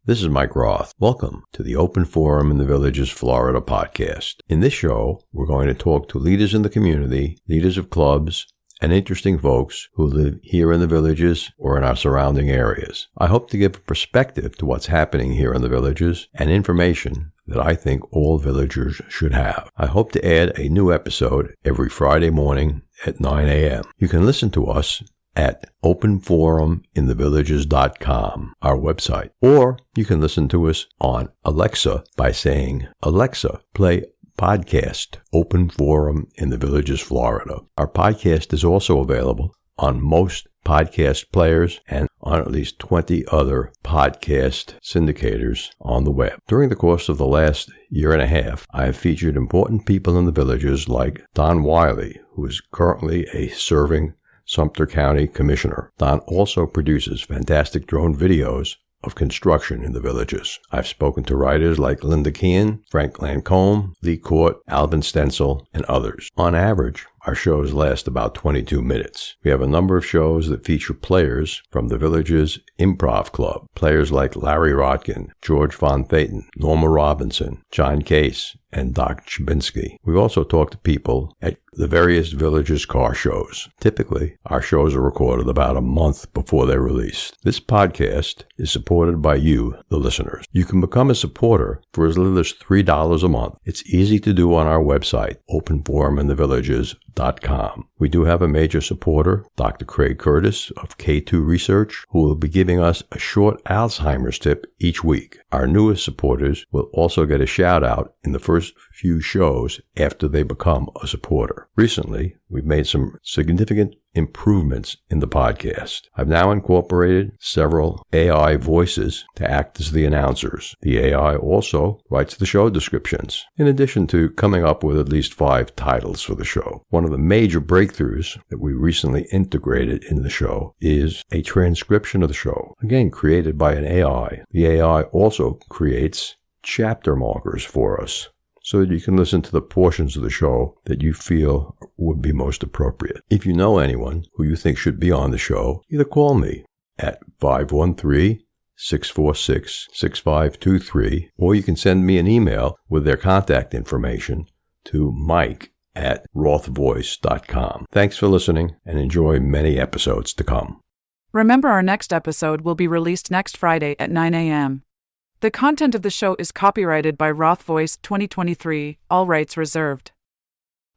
This is Mike Roth. Welcome to the Open Forum in the Villages, Florida podcast. In this show, we're going to talk to leaders in the community, leaders of clubs, and interesting folks who live here in the villages or in our surrounding areas. I hope to give a perspective to what's happening here in the villages and information that I think all villagers should have. I hope to add a new episode every Friday morning at 9 a.m. You can listen to us at openforuminthevillages.com, our website. Or you can listen to us on Alexa by saying, "Alexa, play podcast Open Forum in the Villages, Florida." Our podcast is also available on most podcast players and on at least 20 other podcast syndicators on the web. During the course of the last year and a half, I have featured important people in the villages like Don Wiley, who is currently a serving Sumter County Commissioner. Don also produces fantastic drone videos of construction in the villages. I've spoken to writers like Linda Kean, Frank Lancome, Lee Court, Alvin Stencil, and others. On average, our shows last about 22 minutes. We have a number of shows that feature players from the village's improv club. Players like Larry Rotkin, George Von Thayton, Norma Robinson, John Case, and Doc Chabinsky. We also talk to people at the various villages' car shows. Typically, our shows are recorded about a month before they're released. This podcast is supported by you, the listeners. You can become a supporter for as little as $3 a month. It's easy to do on our website, openforuminthevillages.com. We do have a major supporter, Dr. Craig Curtis of K2 Research, who will be giving us a short Alzheimer's tip each week. Our newest supporters will also get a shout out in the first few shows after they become a supporter. Recently, we've made some significant improvements in the podcast. I've now incorporated several AI voices to act as the announcers. The AI also writes the show descriptions, in addition to coming up with at least 5 titles for the show. One of the major breakthroughs that we recently integrated in the show is a transcription of the show, again created by an AI. The AI also creates chapter markers for us, so that you can listen to the portions of the show that you feel would be most appropriate. If you know anyone who you think should be on the show, either call me at 513-646-6523, or you can send me an email with their contact information to mike@rothvoice.com. Thanks for listening, and enjoy many episodes to come. Remember, our next episode will be released next Friday at 9 a.m. The content of the show is copyrighted by Roth Voice 2023, all rights reserved.